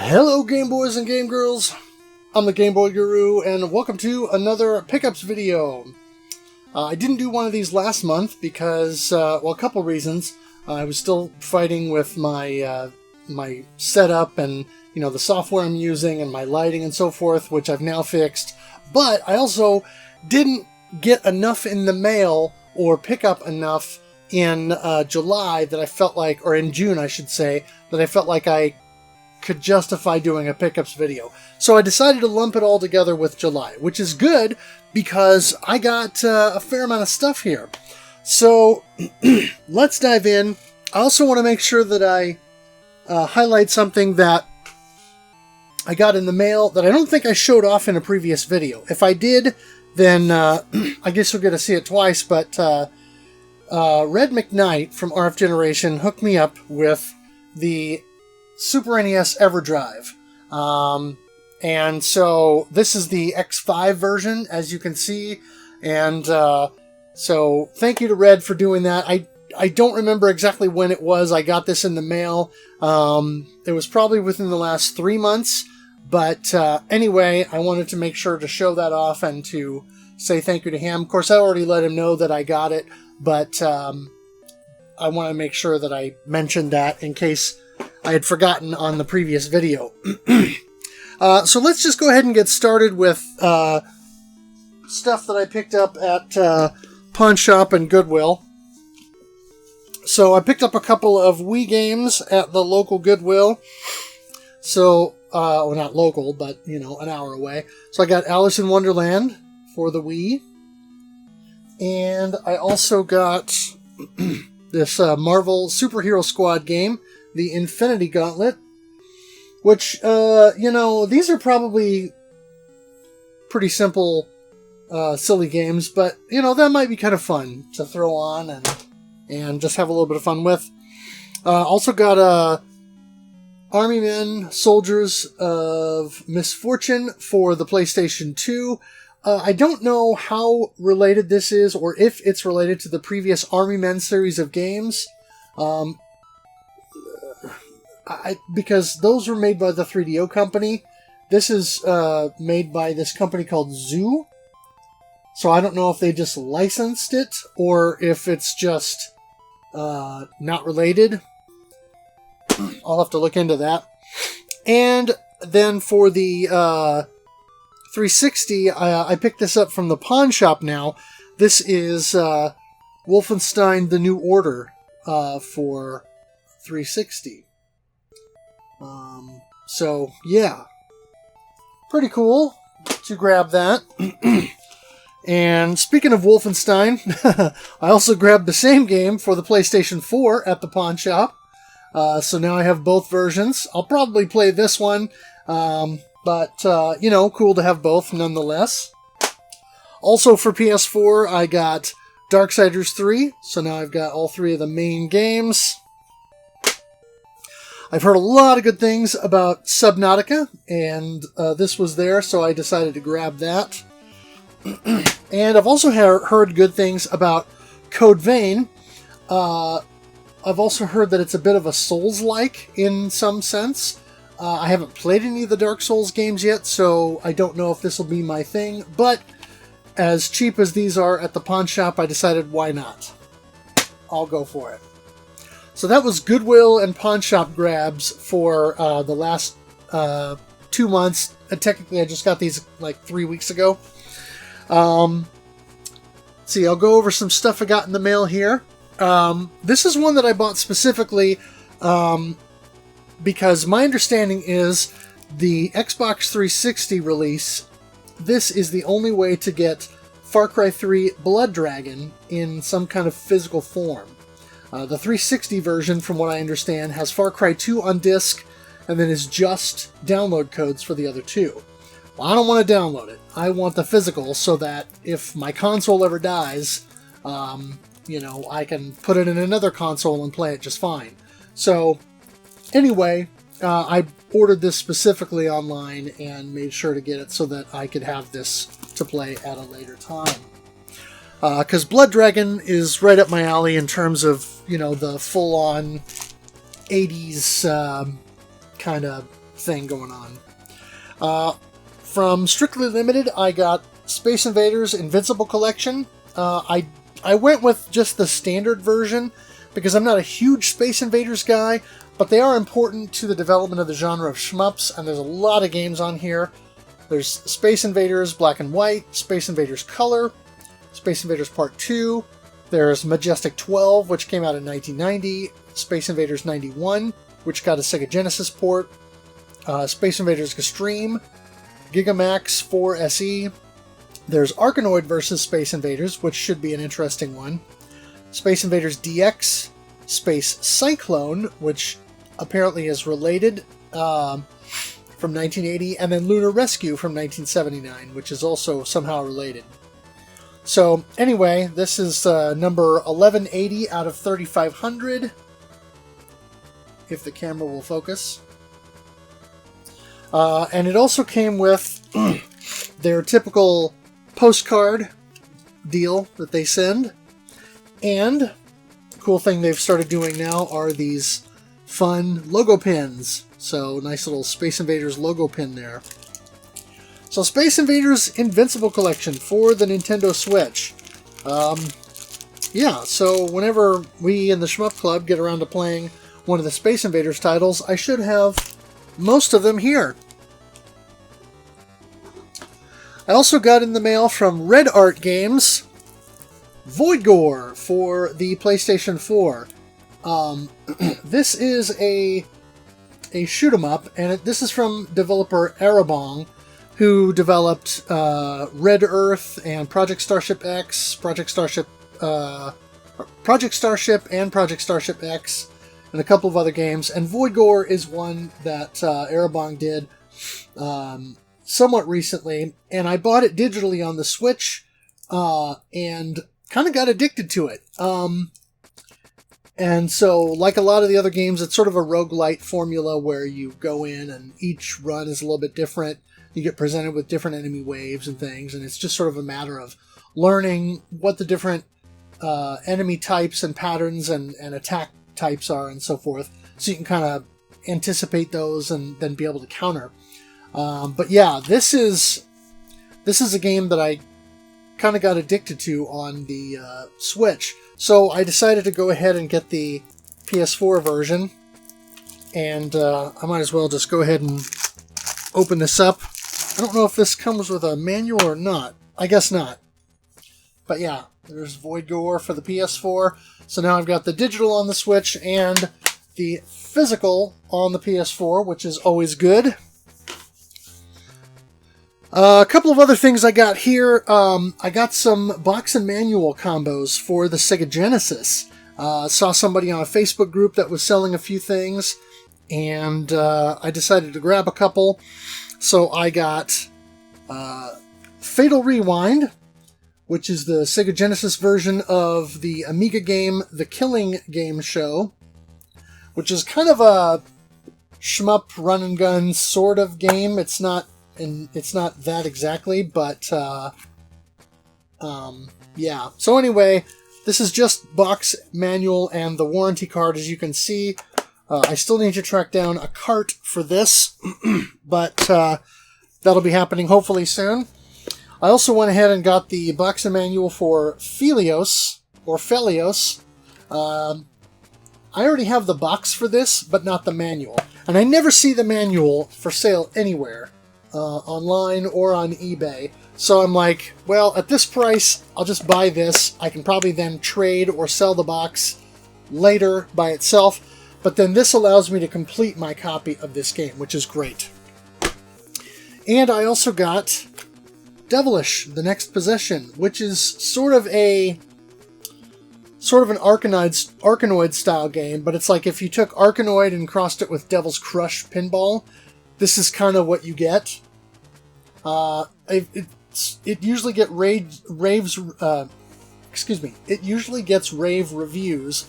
Hello Game Boys and Game Girls, I'm the Game Boy Guru, and welcome to another pickups video. I didn't do one of these last month because, well, a couple reasons. I was still fighting with my my setup and, you know, the software I'm using and my lighting and so forth, which I've now fixed. But I also didn't get enough in the mail or pick up enough in July that I felt like, or in June I should say, that I felt like I could justify doing a pickups video. So I decided to lump it all together with July, which is good because I got a fair amount of stuff here. So let's dive in. I also want to make sure that I highlight something that I got in the mail that I don't think I showed off in a previous video. If I did, then I guess you'll get to see it twice, but Red McKnight from RF Generation hooked me up with the Super NES EverDrive. And so this is the X5 version, as you can see. And so thank you to Red for doing that. I don't remember exactly when it was I got this in the mail. It was probably within the last 3 months. But anyway, I wanted to make sure to show that off and to say thank you to him. Of course, I already let him know that I got it, but I want to make sure that I mentioned that in case I had forgotten on the previous video. So let's just go ahead and get started with stuff that I picked up at Pawn Shop and Goodwill. So I picked up a couple of Wii games at the local Goodwill. So, well, not local, but, you know, an hour away. So I got Alice in Wonderland for the Wii. And I also got this Marvel Superhero Squad game, the Infinity Gauntlet, which, you know, these are probably pretty simple, silly games, but, you know, that might be kind of fun to throw on and just have a little bit of fun with. Also got Army Men, Soldiers of Misfortune for the PlayStation 2. I don't know how related this is, or if it's related to the previous Army Men series of games. Because those were made by the 3DO company. This is made by this company called Zoo. So I don't know if they just licensed it, or if it's just not related. I'll have to look into that. And then for the 360, I picked this up from the Pawn Shop now. This is Wolfenstein: The New Order for 360. So, yeah. Pretty cool to grab that. And speaking of Wolfenstein, I also grabbed the same game for the PlayStation 4 at the Pawn Shop. So now I have both versions. I'll probably play this one, but, you know, cool to have both nonetheless. Also for PS4, I got Darksiders 3, so now I've got all three of the main games. I've heard a lot of good things about Subnautica, and this was there, so I decided to grab that. And I've also heard good things about Code Vein. I've also heard that it's a bit of a Souls-like in some sense. I haven't played any of the Dark Souls games yet, so I don't know if this will be my thing. But as cheap as these are at the Pawn Shop, I decided why not. I'll go for it. So that was Goodwill and Pawn Shop grabs for the last 2 months. Technically, I just got these like 3 weeks ago. See, I'll go over some stuff I got in the mail here. This is one that I bought specifically because my understanding is the Xbox 360 release, this is the only way to get Far Cry 3 Blood Dragon in some kind of physical form. The 360 version, from what I understand, has Far Cry 2 on disc and then is just download codes for the other two. Well, I don't want to download it. I want the physical so that if my console ever dies, you know, I can put it in another console and play it just fine. So, anyway, I ordered this specifically online and made sure to get it so that I could have this to play at a later time. Because Blood Dragon is right up my alley in terms of, you know, the full-on 80s kind of thing going on. From Strictly Limited, I got Space Invaders Invincible Collection. I went with just the standard version because I'm not a huge Space Invaders guy, but they are important to the development of the genre of shmups, and there's a lot of games on here. There's Space Invaders Black and White, Space Invaders Color, Space Invaders Part 2, there's Majestic 12, which came out in 1990, Space Invaders 91, which got a Sega Genesis port, Space Invaders Extreme, Gigamax 4 SE, there's Arkanoid vs. Space Invaders, which should be an interesting one, Space Invaders DX, Space Cyclone, which apparently is related, from 1980, and then Lunar Rescue from 1979, which is also somehow related. So anyway, this is number 1180 out of 3500, if the camera will focus. And it also came with their typical postcard deal that they send, and the cool thing they've started doing now are these fun logo pins. So nice little Space Invaders logo pin there. So Space Invaders Invincible Collection for the Nintendo Switch. Yeah, so whenever we in the Shmup Club get around to playing one of the Space Invaders titles, I should have most of them here. I also got in the mail from Red Art Games Void Gore for the PlayStation 4. This is a shoot 'em up, and this is from developer Arabong, who developed Red Earth and Project Starship X, Project Starship and Project Starship X, and a couple of other games. And Void Gore is one that Arabong did somewhat recently, and I bought it digitally on the Switch and kind of got addicted to it. And so, like a lot of the other games, it's sort of a roguelite formula where you go in and each run is a little bit different. You get presented with different enemy waves and things, and it's just sort of a matter of learning what the different enemy types and patterns and attack types are and so forth, so you can kind of anticipate those and then be able to counter. But yeah, this is a game that I kind of got addicted to on the Switch. So I decided to go ahead and get the PS4 version, and I might as well just go ahead and open this up. I don't know if this comes with a manual or not. I guess not. But yeah, there's Void Gore for the PS4. So now I've got the digital on the Switch and the physical on the PS4, which is always good. A couple of other things I got here. I got some box and manual combos for the Sega Genesis. Saw somebody on a Facebook group that was selling a few things, and I decided to grab a couple. So I got Fatal Rewind, which is the Sega Genesis version of the Amiga game The Killing Game Show, which is kind of a shmup run and gun sort of game. It's not that exactly, but yeah. So anyway, this is just box, manual, and the warranty card, as you can see. I still need to track down a cart for this, but that'll be happening hopefully soon. I also went ahead and got the box and manual for Phelios, or Phelios. I already have the box for this, but not the manual. And I never see the manual for sale anywhere. Online or on eBay. So I'm like, well, at this price, I'll just buy this. I can probably then trade or sell the box later by itself, but then this allows me to complete my copy of this game, which is great. And I also got Devilish, The Next Possession, which is sort of an Arkanoid style game, but it's like if you took Arkanoid and crossed it with Devil's Crush pinball, this is kind of what you get. It usually gets rave reviews,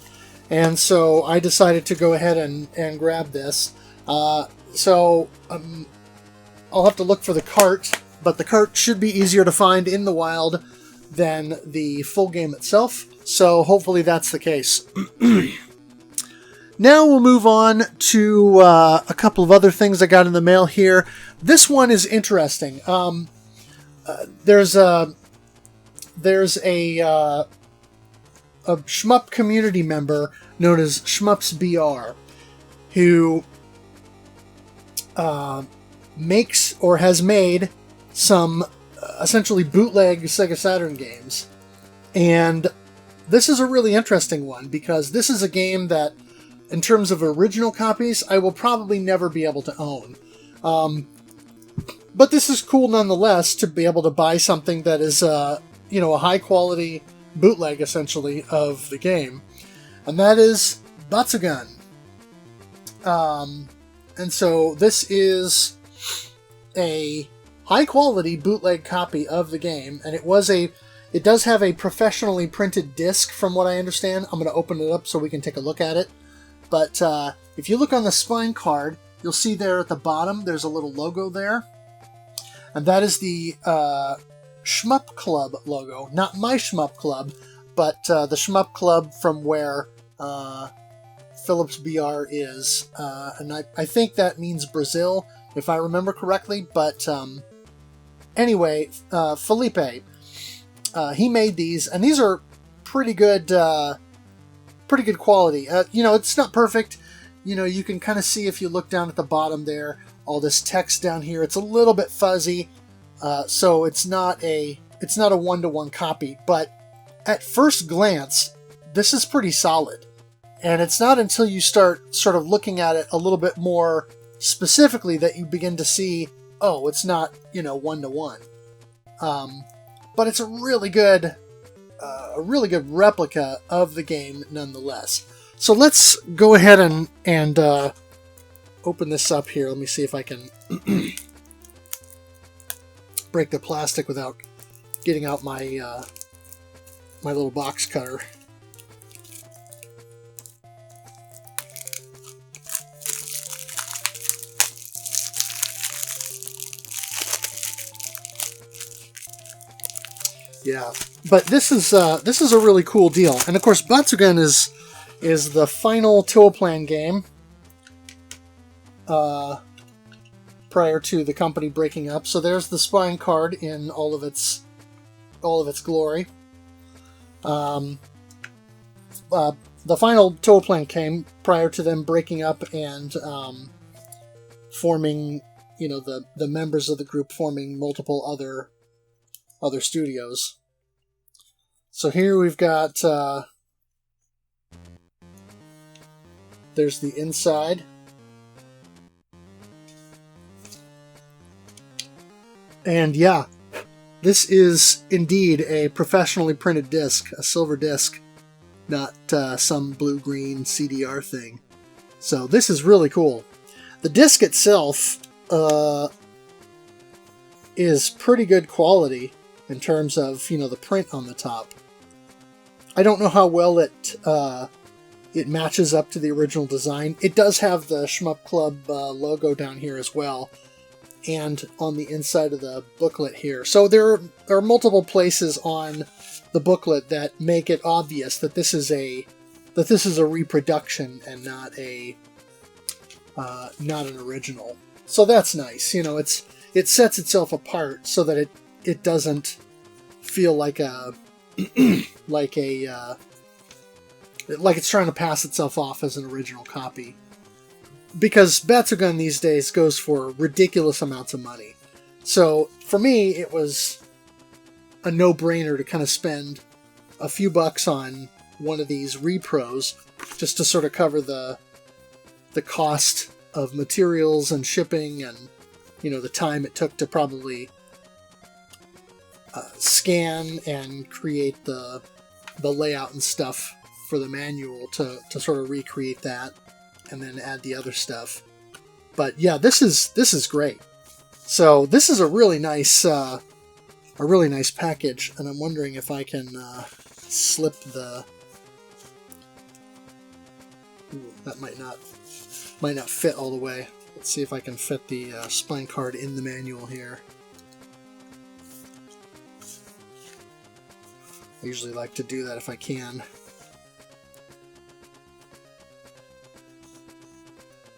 and so I decided to go ahead and grab this. I'll have to look for the cart, but the cart should be easier to find in the wild than the full game itself, so hopefully that's the case. Now we'll move on to a couple of other things I got in the mail here. This one is interesting. There's a shmup community member known as Shmups BR who makes or has made some essentially bootleg Sega Saturn games. And this is a really interesting one because this is a game that, in terms of original copies, I will probably never be able to own. But this is cool nonetheless to be able to buy something that is, a high-quality bootleg, essentially, of the game. And that is Batsugan. And so this is a high-quality bootleg copy of the game, and it does have a professionally printed disc, from what I understand. I'm going to open it up so we can take a look at it. But if you look on the spine card, you'll see there at the bottom, there's a little logo there. And that is the Shmup Club logo. Not my Shmup Club, but the Shmup Club from where Philips BR is. And I think that means Brazil, if I remember correctly. But anyway, Felipe, he made these, and these are pretty good quality. It's not perfect. You can kind of see if you look down at the bottom there, all this text down here. It's a little bit fuzzy, so it's not a one-to-one copy. But at first glance, this is pretty solid. And it's not until you start sort of looking at it a little bit more specifically that you begin to see, oh, it's not one-to-one. But it's a really good replica of the game nonetheless. So let's go ahead and open this up here. Let me see if I can break the plastic without getting out my my little box cutter. Yeah, but this is a really cool deal, and of course, Batsugan is the final Toaplan game prior to the company breaking up. So there's the spine card in all of its glory. The final Toaplan came prior to them breaking up and forming, the members of the group forming multiple other studios. So here we've got there's the inside. And yeah, this is indeed a professionally printed disc, a silver disc, not some blue-green CDR thing. So this is really cool. The disc itself is pretty good quality in terms of, the print on the top. I don't know how well it matches up to the original design. It does have the Shmup Club logo down here as well, and on the inside of the booklet here. So there are multiple places on the booklet that make it obvious that this is a reproduction and not an original. So that's nice. It sets itself apart so that it doesn't feel like like it's trying to pass itself off as an original copy. Because Batsugan these days goes for ridiculous amounts of money. So for me, it was a no-brainer to kind of spend a few bucks on one of these repros just to sort of cover the cost of materials and shipping and the time it took to probably scan and create the layout and stuff for the manual to sort of recreate that and then add the other stuff. But yeah, this is great. So this is a really nice package, and I'm wondering if I can slip the. Ooh, that might not fit all the way. Let's see if I can fit the spine card in the manual here. I usually like to do that if I can.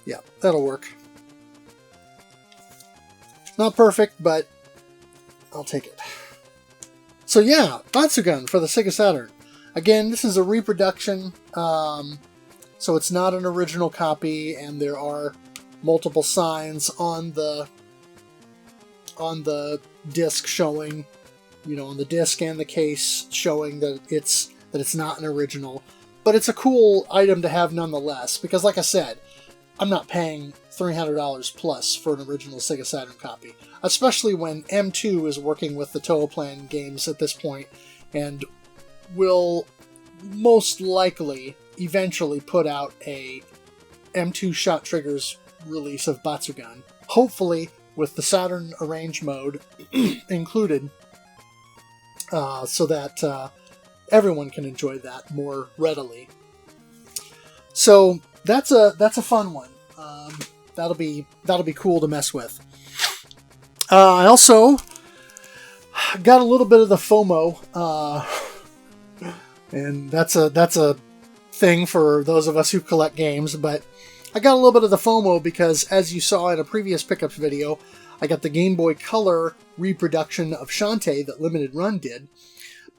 Yeah, that'll work. Not perfect, but I'll take it. So yeah, Batsugan for the Sega Saturn. Again, this is a reproduction, so it's not an original copy, and there are multiple signs on the disc showing, on the disc and the case showing that it's not an original. But it's a cool item to have nonetheless, because like I said, I'm not paying $300 plus for an original Sega Saturn copy, especially when M2 is working with the Toaplan games at this point, and will most likely eventually put out a M2 Shot Triggers release of Batsugan, hopefully with the Saturn Arrange mode included, so that everyone can enjoy that more readily. So that's a fun one. That'll be cool to mess with. I also got a little bit of the FOMO, and that's a thing for those of us who collect games. But I got a little bit of the FOMO because, as you saw in a previous pickups video, I got the Game Boy Color reproduction of Shantae that Limited Run did,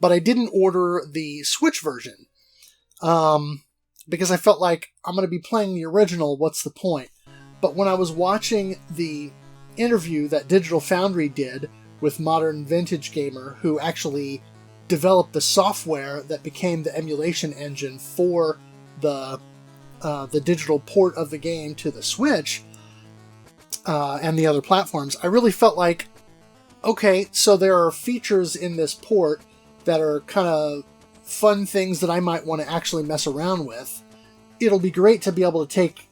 but I didn't order the Switch version. Because I felt like I'm going to be playing the original, what's the point? But when I was watching the interview that Digital Foundry did with Modern Vintage Gamer, who actually developed the software that became the emulation engine for the digital port of the game to the Switch and the other platforms, I really felt like, okay, so there are features in this port that are kind of fun things that I might want to actually mess around with. It'll be great to be able to take,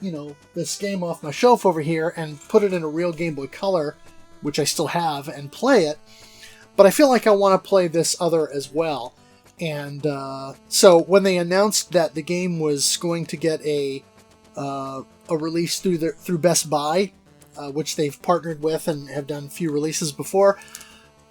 this game off my shelf over here and put it in a real Game Boy Color, which I still have, and play it. But I feel like I want to play this other as well. And so when they announced that the game was going to get a release through Best Buy, which they've partnered with and have done a few releases before,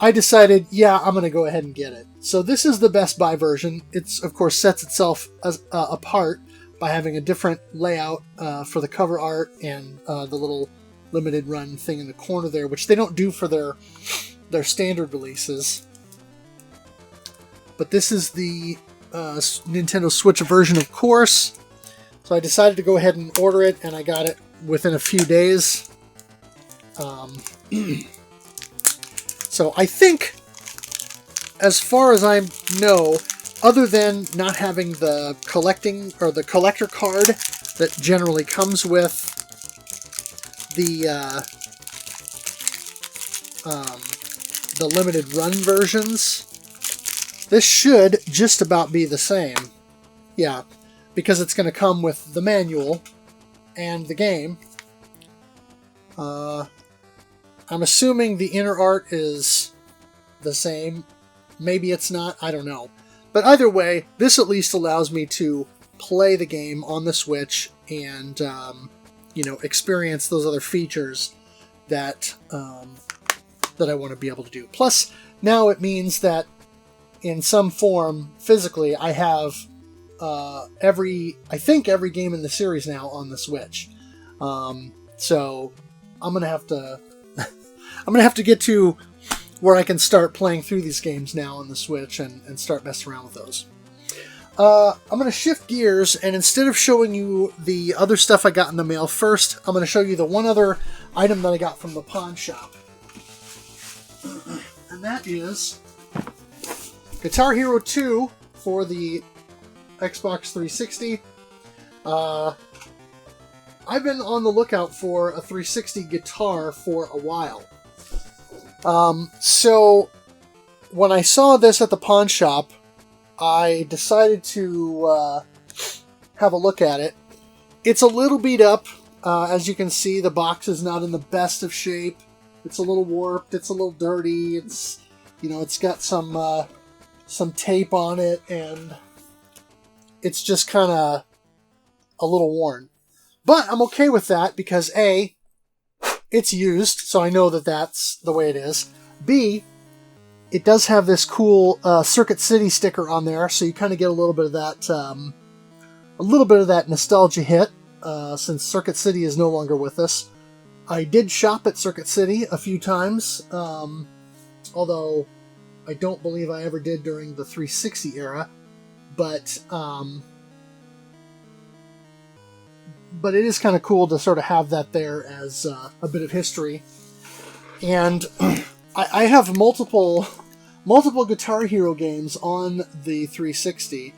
I decided, yeah, I'm going to go ahead and get it. So this is the Best Buy version. It's, of course, sets itself apart by having a different layout for the cover art and the little Limited Run thing in the corner there, which they don't do for their standard releases. But this is the Nintendo Switch version, of course. So I decided to go ahead and order it, and I got it within a few days. So I think, as far as I know, other than not having the collector card that generally comes with the Limited Run versions, this should just about be the same. Yeah, because it's going to come with the manual and the game. I'm assuming the inner art is the same. Maybe it's not. I don't know. But either way, this at least allows me to play the game on the Switch and, experience those other features that I want to be able to do. Plus, now it means that in some form, physically, I have every game in the series now on the Switch. So I'm gonna have to get to where I can start playing through these games now on the Switch and start messing around with those. I'm going to shift gears, and instead of showing you the other stuff I got in the mail first, I'm going to show you the one other item that I got from the pawn shop. And that is Guitar Hero 2 for the Xbox 360. I've been on the lookout for a 360 guitar for a while. So when I saw this at the pawn shop, I decided to have a look at it. It's a little beat up. As you can see, the box is not in the best of shape. It's a little warped. It's a little dirty. It's got some tape on it, and it's just kind of a little worn. But I'm okay with that because A, it's used, so I know that that's the way it is. B, it does have this cool Circuit City sticker on there, so you kind of get a little bit of that nostalgia hit. since Circuit City is no longer with us. I did shop at Circuit City a few times, although I don't believe I ever did during the 360 era, but it is kind of cool to sort of have that there as a bit of history. And I have multiple Guitar Hero games on the 360.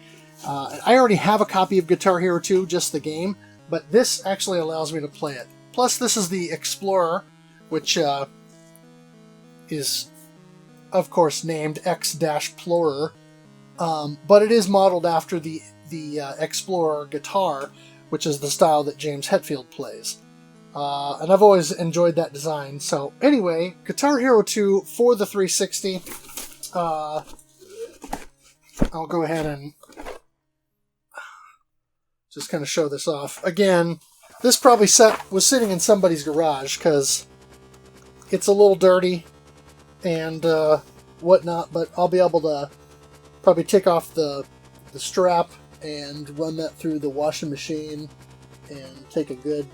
I already have a copy of Guitar Hero 2, just the game, but this actually allows me to play it. Plus, this is the Explorer, which is, of course, named X-Plorer, but it is modeled after the Explorer guitar, which is the style that James Hetfield plays. And I've always enjoyed that design. So anyway, Guitar Hero 2 for the 360. I'll go ahead and just kind of show this off. Again, this probably was sitting in somebody's garage because it's a little dirty and whatnot, but I'll be able to probably take off the strap and run that through the washing machine and take a good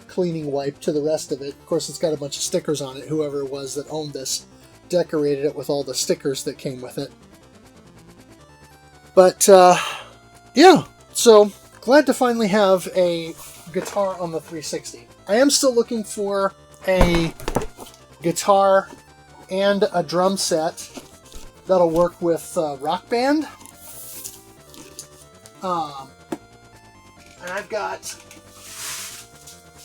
cleaning wipe to the rest of it. Of course, it's got a bunch of stickers on it. Whoever it was that owned this decorated it with all the stickers that came with it. But yeah, so glad to finally have a guitar on the 360. I am still looking for a guitar and a drum set that'll work with Rock Band. And I've got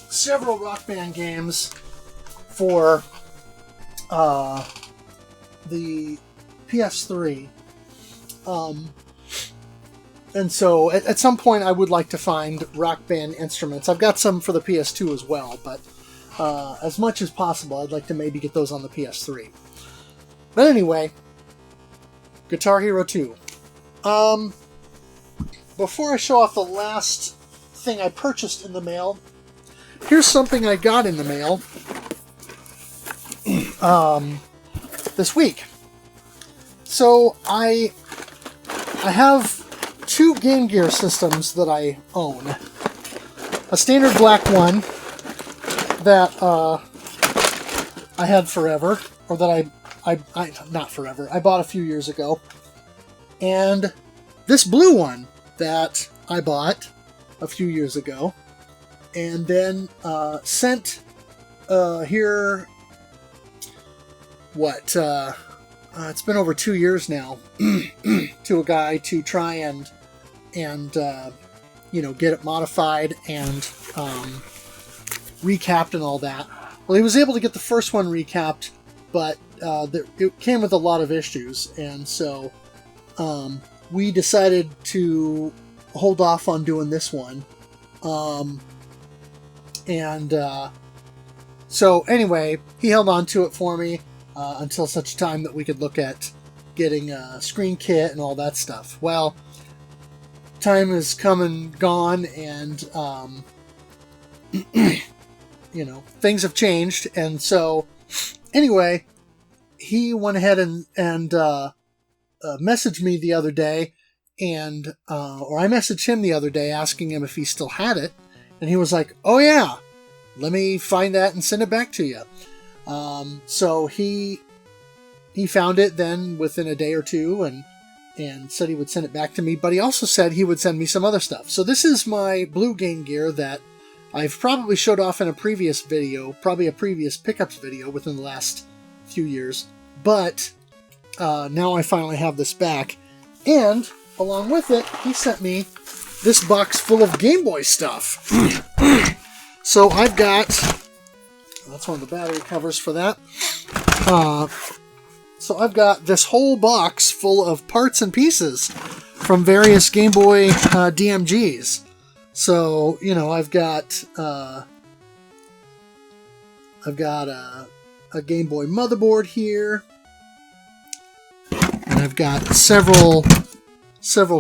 several Rock Band games for the PS3. And so at some point I would like to find Rock Band instruments. I've got some for the PS2 as well, but as much as possible I'd like to maybe get those on the PS3. But anyway, Guitar Hero 2. Before I show off the last thing I purchased in the mail, here's something I got in the mail this week. So I have two Game Gear systems that I own. A standard black one that I had forever, or that I not forever, I bought a few years ago. And this blue one that I bought a few years ago. And then sent here, it's been over 2 years now, to a guy to try and get it modified and recapped and all that. Well, he was able to get the first one recapped, but it came with a lot of issues, and so we decided to hold off on doing this one. So anyway, he held on to it for me until such time that we could look at getting a screen kit and all that stuff. Well, time has come and gone, and things have changed, and so anyway, he went ahead and messaged me the other day, or I messaged him the other day asking him if he still had it. And he was like, "Oh yeah, let me find that and send it back to you." So he found it then within a day or two and said he would send it back to me. But he also said he would send me some other stuff. So this is my blue Game Gear that I've probably showed off in a previous video, probably a previous pickups video within the last few years. But now I finally have this back. And along with it, he sent me this box full of Game Boy stuff. So I've got, that's one of the battery covers for that. So I've got this whole box full of parts and pieces from various Game Boy DMGs. So, I've got a Game Boy motherboard here, and I've got several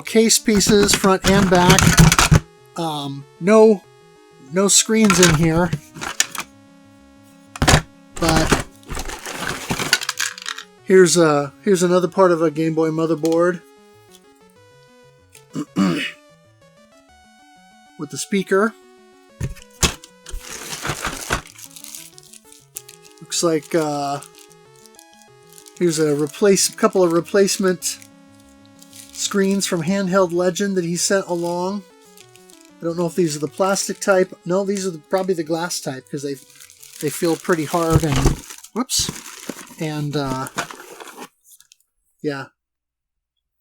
case pieces, front and back. No screens in here, but here's another part of a Game Boy motherboard. with the speaker. Looks like here's a couple of replacement screens from Handheld Legend that he sent along. I don't know if these are the plastic type. No, these are probably the glass type because they feel pretty hard and whoops. And yeah,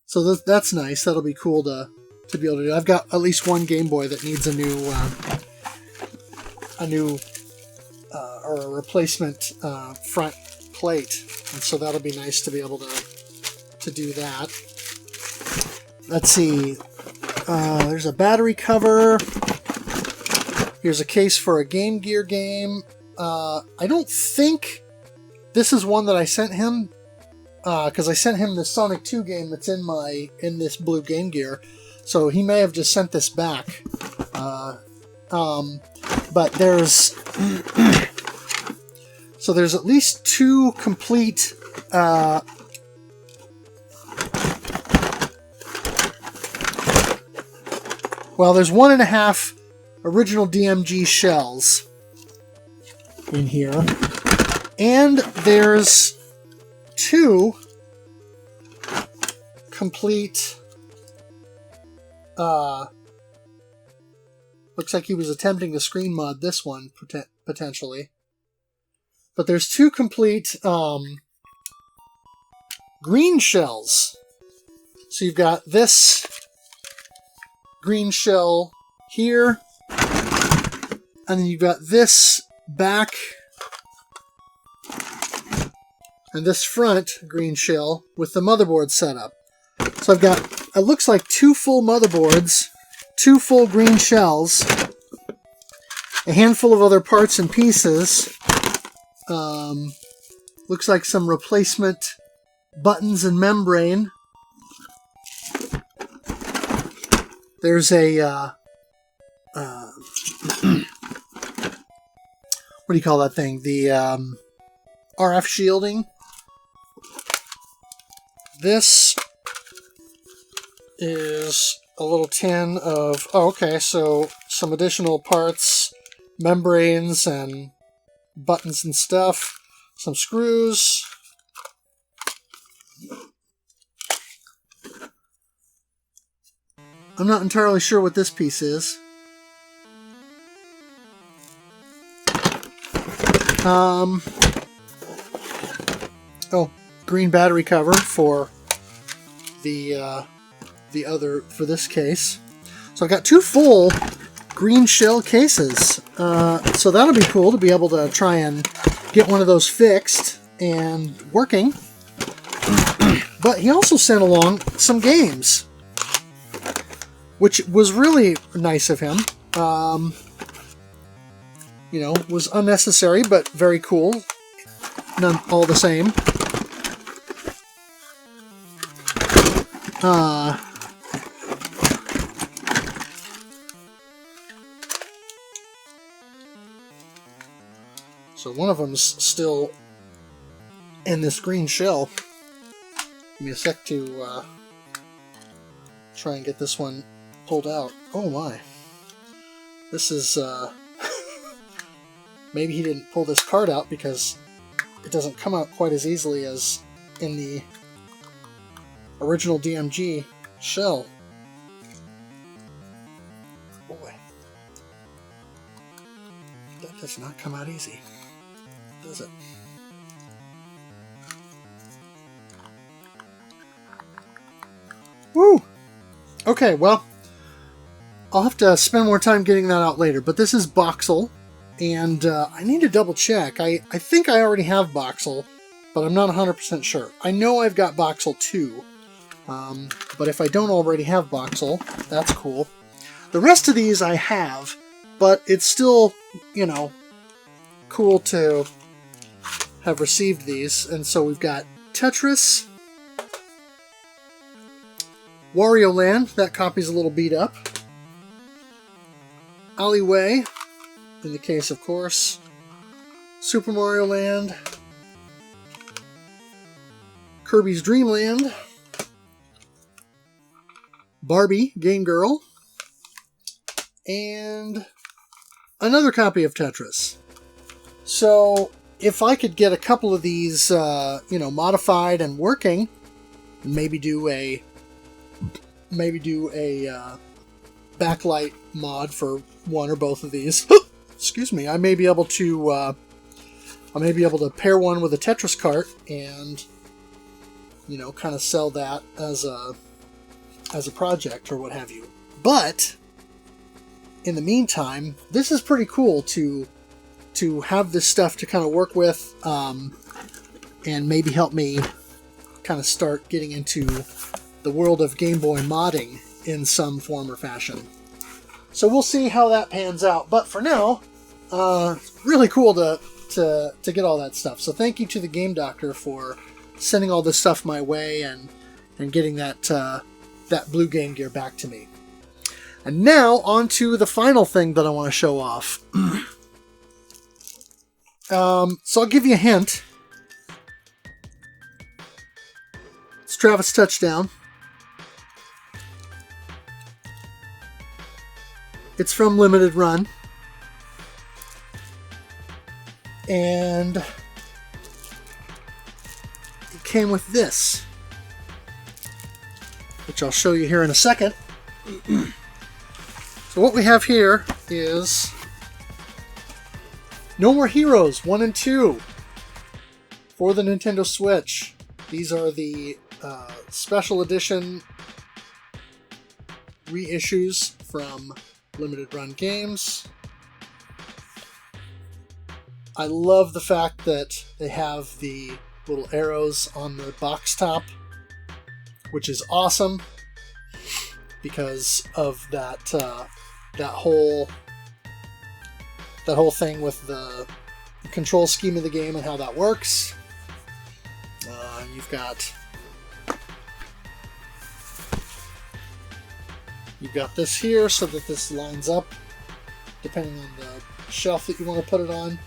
so that's nice. That'll be cool to be able to do. I've got at least one Game Boy that needs a new or a replacement front plate, and so that'll be nice to be able to do that. Let's see. There's a battery cover. Here's a case for a Game Gear game. I don't think this is one that I sent him, because I sent him the Sonic 2 game that's in this blue Game Gear. So he may have just sent this back. But there's so there's at least two complete well, there's 1.5 original DMG shells in here, and there's 2 complete looks like he was attempting to screen mod this one potentially, but there's 2 complete green shells. So you've got this green shell here, and then you've got this back and this front green shell with the motherboard setup. So I've got, it looks like 2 full motherboards, 2 full green shells, a handful of other parts and pieces. Looks like some replacement buttons and membrane. There's a what do you call that thing? The RF shielding. This is a little tin of, oh, okay, so some additional parts, membranes and buttons and stuff, some screws. I'm not entirely sure what this piece is. Oh, green battery cover for the for this case. So I've got 2 full green shell cases. So that'll be cool to be able to try and get one of those fixed and working. But he also sent along some games, which was really nice of him. You know, was unnecessary, but very cool. None, all the same. So one of them's still in this green shell. Give me a sec to try and get this one pulled out. Oh my. This is, maybe he didn't pull this card out because it doesn't come out quite as easily as in the original DMG shell. Boy. That does not come out easy, does it? Woo! Okay, well, I'll have to spend more time getting that out later, but this is Boxel, and I need to double check. I think I already have Boxel, but I'm not 100% sure. I know I've got Boxel 2, but if I don't already have Boxel, that's cool. The rest of these I have, but it's still, you know, cool to have received these. And so we've got Tetris, Wario Land, that copy's a little beat up, Alleyway, in the case of course, Super Mario Land, Kirby's Dream Land, Barbie, Game Girl, and another copy of Tetris. So if I could get a couple of these, modified and working, maybe do a backlight mod for one or both of these. Excuse me. I may be able to pair one with a Tetris cart and kind of sell that as a project or what have you. But in the meantime, this is pretty cool to have this stuff to kind of work with, and maybe help me kind of start getting into the world of Game Boy modding in some form or fashion. So we'll see how that pans out. But for now, really cool to get all that stuff. So thank you to the Game Doctor for sending all this stuff my way and getting that blue Game Gear back to me. And now on to the final thing that I want to show off. So I'll give you a hint. It's Travis Touchdown. It's from Limited Run. And it came with this, which I'll show you here in a second. So what we have here is No More Heroes 1 and 2 for the Nintendo Switch. These are the special edition reissues from Limited Run Games. I love the fact that they have the little arrows on the box top, which is awesome because of that whole thing with the control scheme of the game and how that works. You've got this here so that this lines up depending on the shelf that you want to put it on.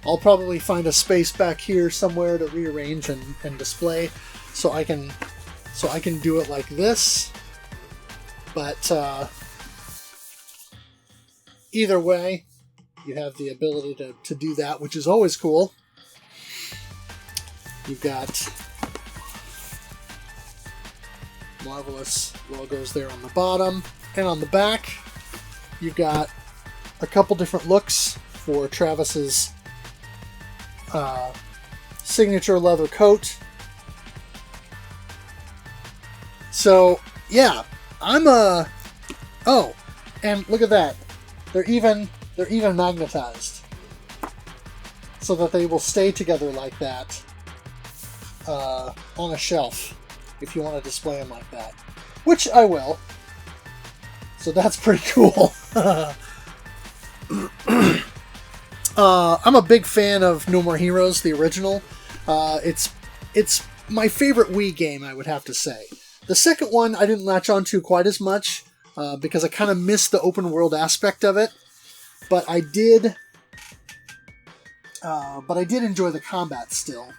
I'll probably find a space back here somewhere to rearrange and display so I can do it like this. But either way, you have the ability to do that, which is always cool. You've got marvelous logos there on the bottom. And on the back, you've got a couple different looks for Travis's signature leather coat. So yeah, oh, and look at that. They're even magnetized so that they will stay together like that on a shelf if you want to display them like that, which I will. So that's pretty cool. I'm a big fan of No More Heroes, the original. It's my favorite Wii game, I would have to say. The second one I didn't latch onto quite as much because I kind of missed the open world aspect of it. But I did enjoy the combat still.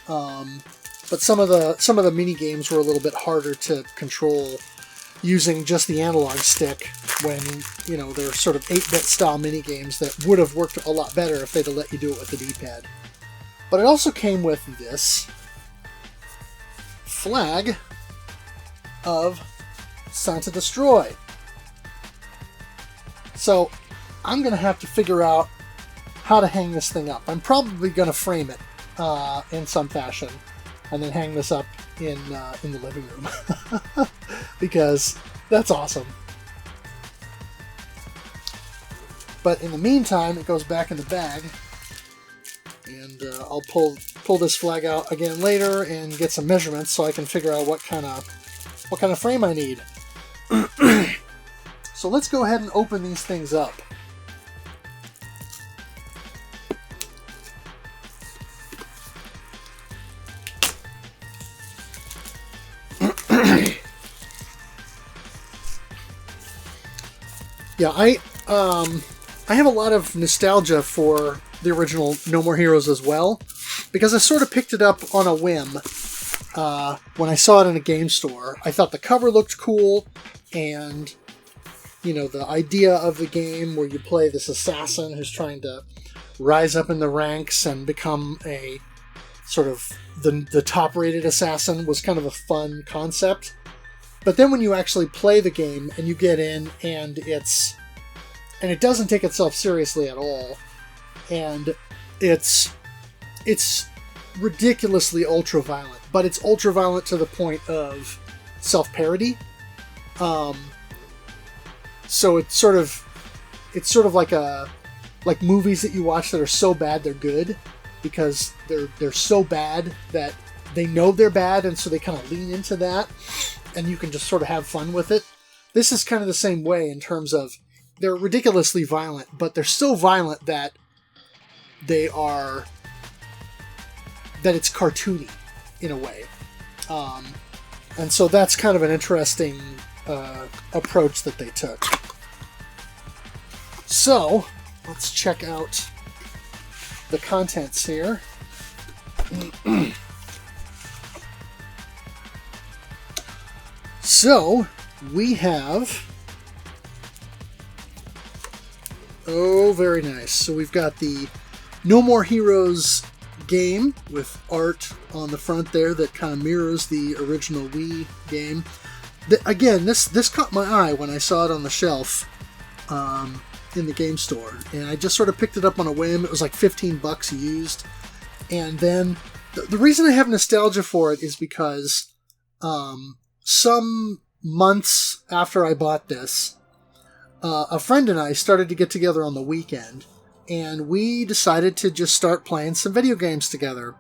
But some of the mini games were a little bit harder to control using just the analog stick when, they're sort of 8-bit style mini games that would have worked a lot better if they'd have let you do it with the D-pad. But it also came with this flag of Santa Destroy. So I'm going to have to figure out how to hang this thing up. I'm probably going to frame it in some fashion and then hang this up in the living room because that's awesome. But in the meantime, it goes back in the bag, and I'll pull this flag out again later and get some measurements so I can figure out what kind of frame I need. So let's go ahead and open these things up. Yeah, I have a lot of nostalgia for the original No More Heroes as well, because I sort of picked it up on a whim when I saw it in a game store. I thought the cover looked cool, and you know, the idea of the game where you play this assassin who's trying to rise up in the ranks and become a sort of the top-rated assassin was kind of a fun concept. But then when you actually play the game and you get in, and it doesn't take itself seriously at all, and it's ridiculously ultra-violent, but it's ultra-violent to the point of self-parody. So it's sort of like movies that you watch that are so bad they're good, because they're so bad that they know they're bad, and so they kind of lean into that, and you can just sort of have fun with it. This is kind of the same way in terms of they're ridiculously violent, but they're so violent that that it's cartoony in a way. And so that's kind of an interesting approach that they took. So let's check out the contents here. So we have, oh, very nice. So we've got the No More Heroes game with art on the front there that kind of mirrors the original Wii game. Again, this caught my eye when I saw it on the shelf in the game store, and I just sort of picked it up on a whim. It was like $15 used, and then the reason I have nostalgia for it is because some months after I bought this, a friend and I started to get together on the weekend, and we decided to just start playing some video games together.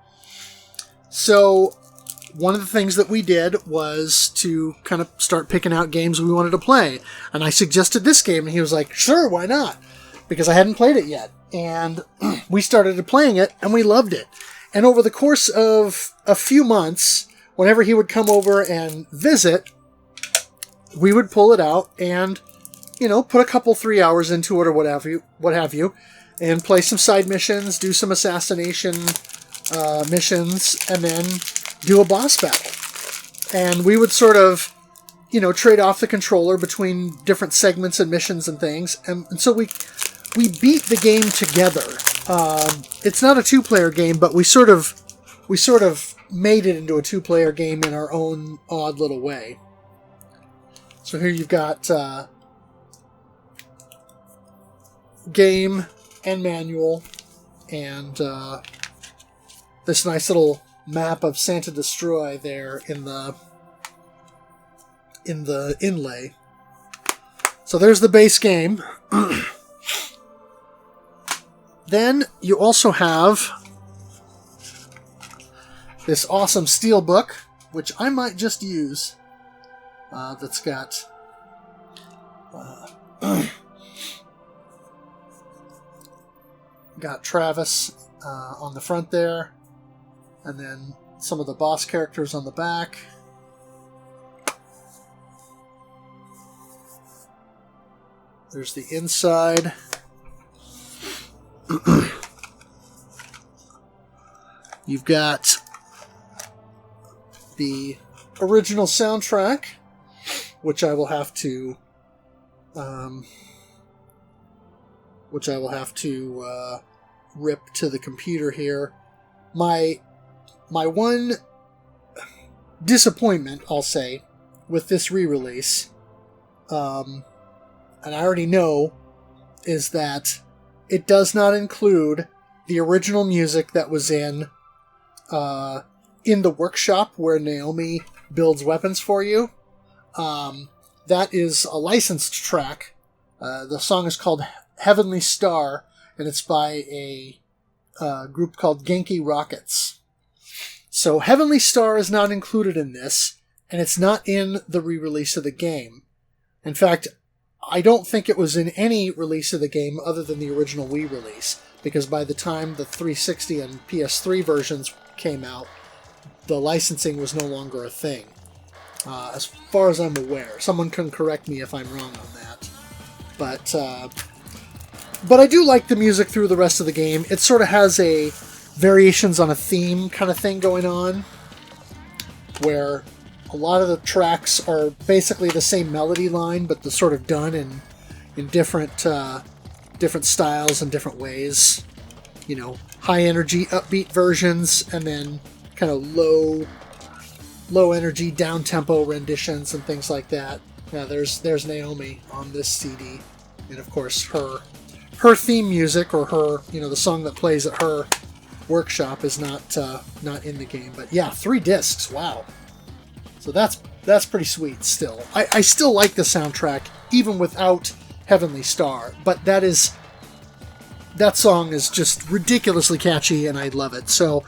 So one of the things that we did was to kind of start picking out games we wanted to play. And I suggested this game, and he was like, sure, why not? Because I hadn't played it yet. And we started playing it, and we loved it. And over the course of a few months, whenever he would come over and visit, we would pull it out and, you know, put a couple 3 hours into it or what have you, and play some side missions, do some assassination missions, and then do a boss battle. And we would sort of, you know, trade off the controller between different segments and missions and things. And so we beat the game together. It's not a two-player game, but we sort of made it into a two-player game in our own odd little way. So here you've got game and manual, and this nice little map of Santa Destroy there in the inlay. So there's the base game. Then you also have this awesome steel book, which I might just use. That's got got Travis on the front there, and then some of the boss characters on the back. There's the inside. You've got the original soundtrack, which I will have to rip to the computer here. My one disappointment, I'll say, with this re-release, and I already know, is that it does not include the original music that was in the workshop where Naomi builds weapons for you. That is a licensed track. The song is called Heavenly Star, and it's by a group called Genki Rockets. So Heavenly Star is not included in this, and it's not in the re-release of the game. In fact, I don't think it was in any release of the game other than the original Wii release, because by the time the 360 and PS3 versions came out, the licensing was no longer a thing. As far as I'm aware. Someone can correct me if I'm wrong on that. But I do like the music through the rest of the game. It sort of has a variations on a theme kind of thing going on. where a lot of the tracks are basically the same melody line, but they're sort of done in different styles and different ways. You know, high energy upbeat versions, and then kind of low energy down tempo renditions and things like that. Now there's Naomi on this CD, and of course her theme music, or her, you know, the song that plays at her workshop is not in the game. But yeah, 3 discs. Wow. So that's pretty sweet. Still, I still like the soundtrack even without Heavenly Star, but that song is just ridiculously catchy, and I love it. So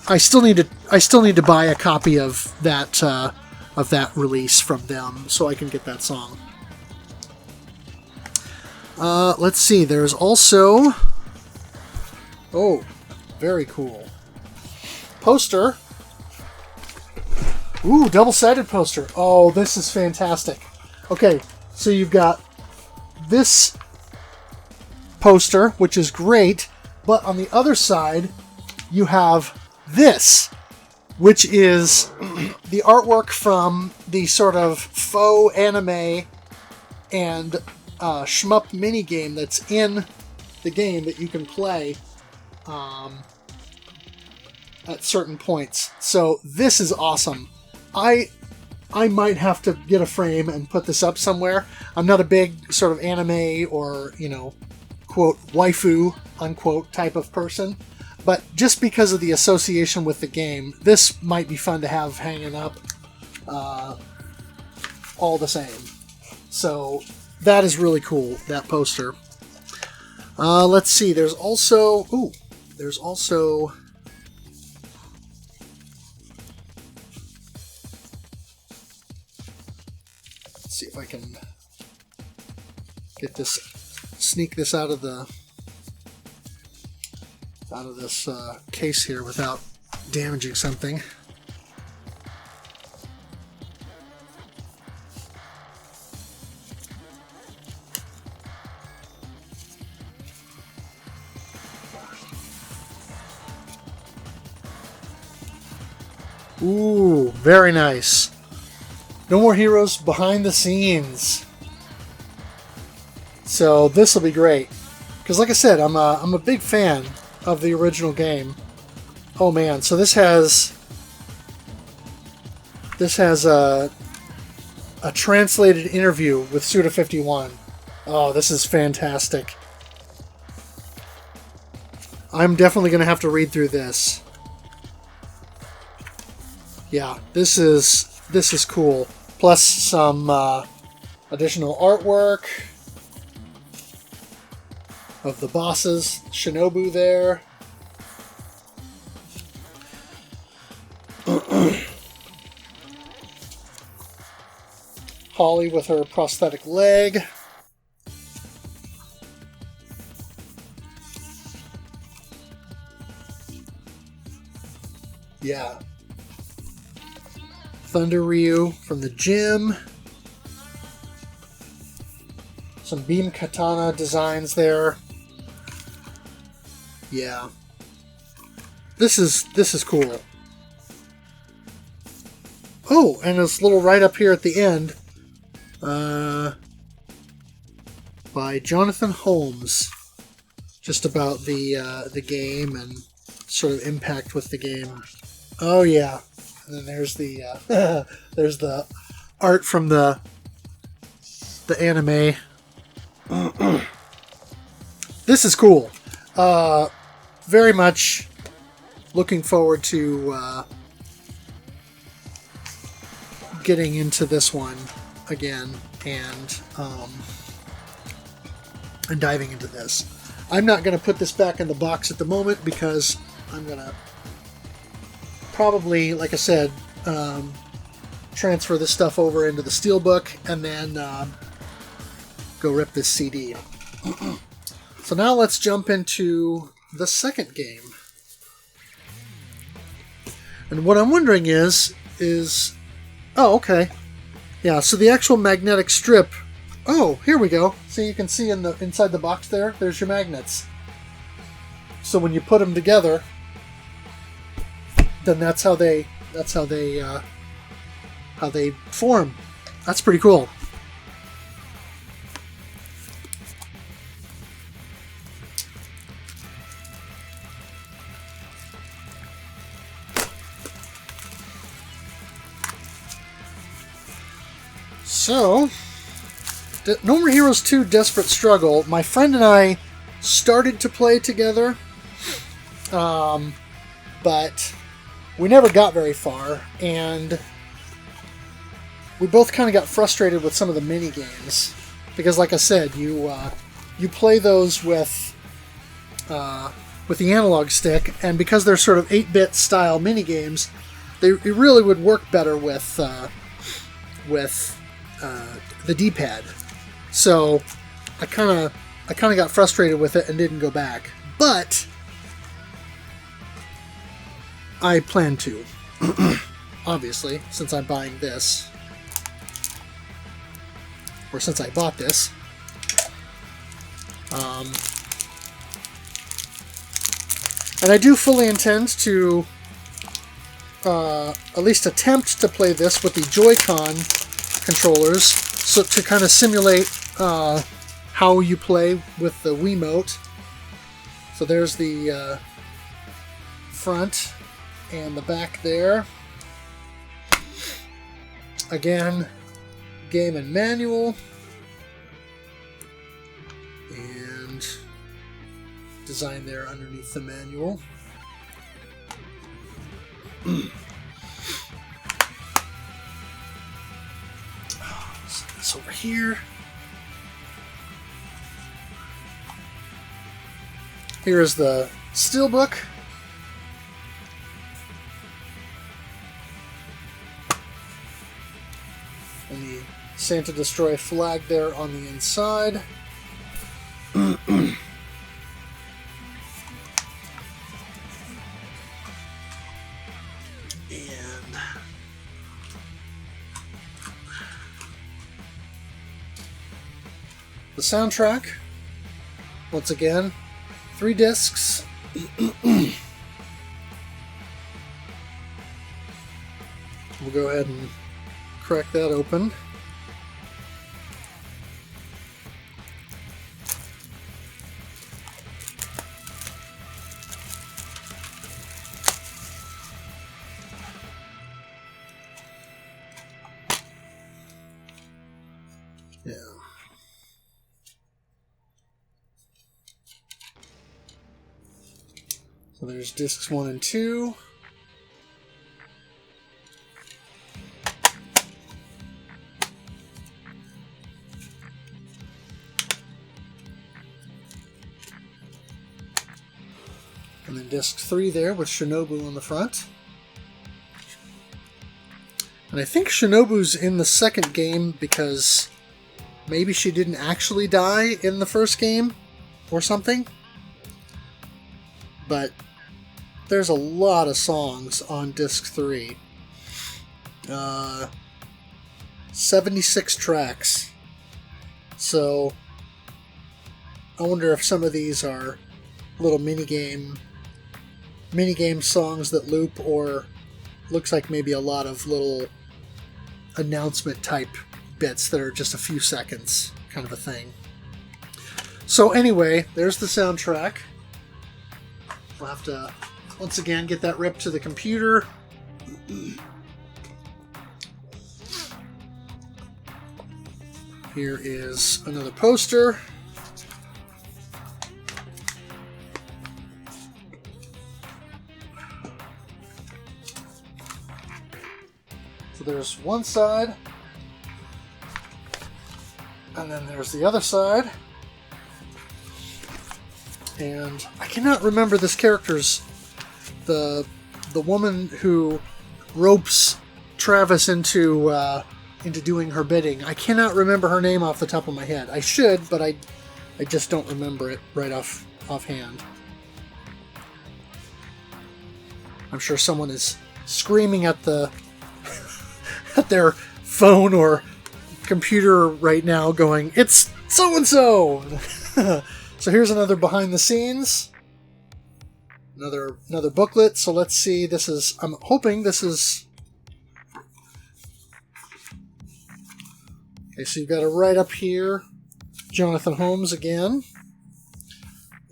I still need to buy a copy of that release from them so I can get that song. Let's see. There's also, oh, very cool poster. Ooh, double-sided poster. Oh, this is fantastic. Okay, so you've got this poster, which is great, but on the other side you have this, which is the artwork from the sort of faux anime and shmup minigame that's in the game that you can play at certain points. So this is awesome. I might have to get a frame and put this up somewhere. I'm not a big sort of anime or, you know, quote, waifu, unquote, type of person. But just because of the association with the game, this might be fun to have hanging up all the same. So that is really cool, that poster. Let's see, there's also... Ooh, there's also... Let's see if I can get this... sneak this out of this case here without damaging something. Ooh, very nice. No More Heroes behind the scenes. So this will be great, because like I said, I'm a big fan of the original game. Oh man, so this has a translated interview with Suda51. Oh, this is fantastic. I'm definitely going to have to read through this. Yeah, this is cool. Plus some additional artwork of the bosses. Shinobu there. Holly with her prosthetic leg. Yeah. Thunder Ryu from the gym. Some beam katana designs there. Yeah. This is cool. Oh, and this little write-up here at the end by Jonathan Holmes, just about the game and sort of impact with the game. Oh yeah, and then there's the there's the art from the anime. This is cool. Very much looking forward to getting into this one again and diving into this. I'm not going to put this back in the box at the moment because I'm going to probably, like I said, transfer this stuff over into the Steelbook and then go rip this CD. So now let's jump into the second game. And what I'm wondering is oh, okay. Yeah, so the actual magnetic strip. Oh, here we go. So you can see inside the box there's your magnets. So when you put them together, then that's how they how they form. That's pretty cool. So, No More Heroes 2 Desperate Struggle, my friend and I started to play together, but we never got very far, and we both kind of got frustrated with some of the mini games, because like I said, you play those with the analog stick, and because they're sort of 8-bit style mini games, it really would work better with the D-pad. So I kind of got frustrated with it and didn't go back. But I plan to, obviously, since I'm buying this, or since I bought this. And I do fully intend to at least attempt to play this with the Joy-Con controllers, so to kind of simulate how you play with the Wiimote. So there's the front and the back there. Again, game and manual, and design there underneath the manual. Set this over here. Here is the steelbook. And the Santa Destroy flag there on the inside. And the soundtrack, once again, 3 discs. We'll go ahead and crack that open. Yeah. So there's discs 1 and 2. And then disc 3 there with Shinobu on the front. And I think Shinobu's in the second game because maybe she didn't actually die in the first game or something. But there's a lot of songs on disc 3. 76 tracks. So I wonder if some of these are little minigame songs that loop, or looks like maybe a lot of little announcement type bits that are just a few seconds kind of a thing. So anyway, there's the soundtrack. We'll have to once again get that ripped to the computer. Here is another poster. So there's one side, and then there's the other side. And I cannot remember this character's, the woman who ropes Travis into doing her bidding. I cannot remember her name off the top of my head. I should, but I just don't remember it right offhand. I'm sure someone is screaming at at their phone or computer right now going, "It's so-and-so!" So here's another behind the scenes. Another booklet. So let's see. I'm hoping this is Okay, so you've got it right up here. Jonathan Holmes again.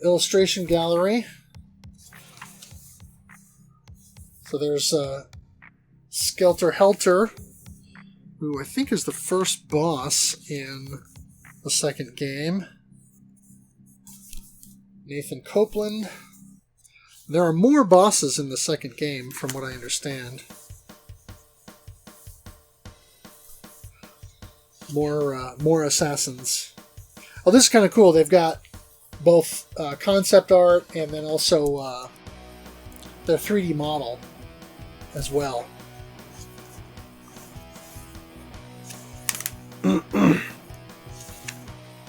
Illustration gallery. So there's Skelter Helter, who I think is the first boss in the second game. Nathan Copeland. There are more bosses in the second game, from what I understand. More assassins. Oh, this is kind of cool. They've got both concept art and then also their 3D model as well.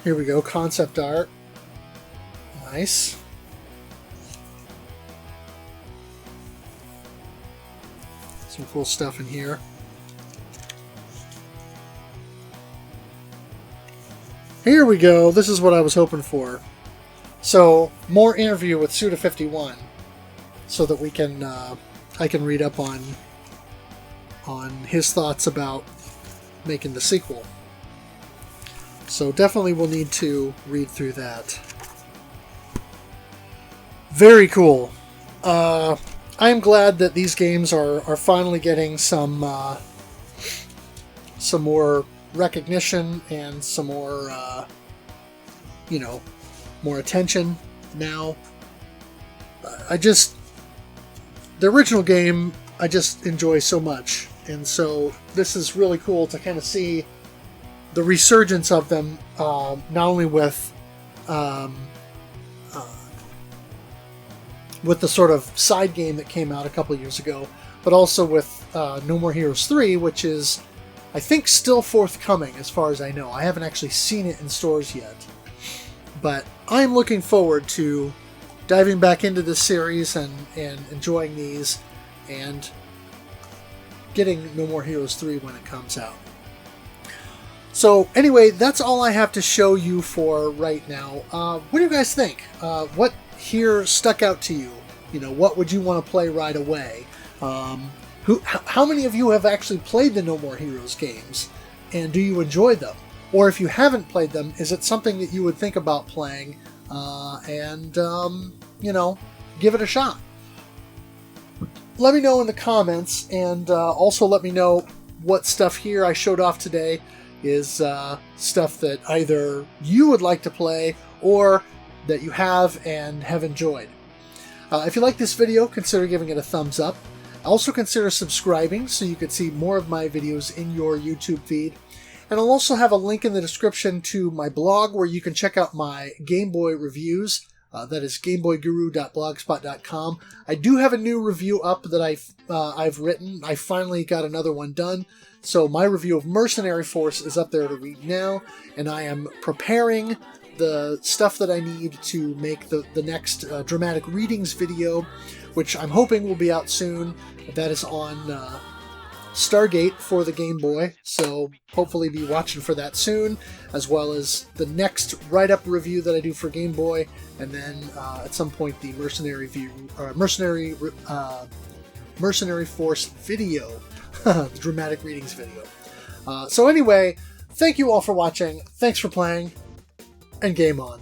Here we go, concept art. Nice. Some cool stuff in here. Here we go. This is what I was hoping for. So, more interview with Suda51, so that we can I can read up on his thoughts about making the sequel. So definitely we'll need to read through that. Very cool. I am glad that these games are finally getting some more recognition and some more more attention now. The original game I just enjoy so much, and so this is really cool to kind of see the resurgence of them, not only with the sort of side game that came out a couple of years ago, but also with No More Heroes 3, which is, I think, still forthcoming as far as I know. I haven't actually seen it in stores yet. But I'm looking forward to diving back into this series and enjoying these and getting No More Heroes 3 when it comes out. So anyway, that's all I have to show you for right now. What do you guys think? What here stuck out to you? You know, what would you want to play right away? How many of you have actually played the No More Heroes games? And do you enjoy them? Or if you haven't played them, is it something that you would think about playing give it a shot? Let me know in the comments, and also let me know what stuff here I showed off today is stuff that either you would like to play or that you have and have enjoyed. If you like this video, consider giving it a thumbs up. Also consider subscribing so you can see more of my videos in your YouTube feed. And I'll also have a link in the description to my blog where you can check out my Game Boy reviews. That is gameboyguru.blogspot.com. I do have a new review up that I've written. I finally got another one done. So my review of Mercenary Force is up there to read now, and I am preparing the stuff that I need to make the next dramatic readings video, which I'm hoping will be out soon. That is on Stargate for the Game Boy, so hopefully be watching for that soon, as well as the next write-up review that I do for Game Boy, and then at some point the Mercenary Force video, the dramatic readings video. So anyway, thank you all for watching, thanks for playing, and game on.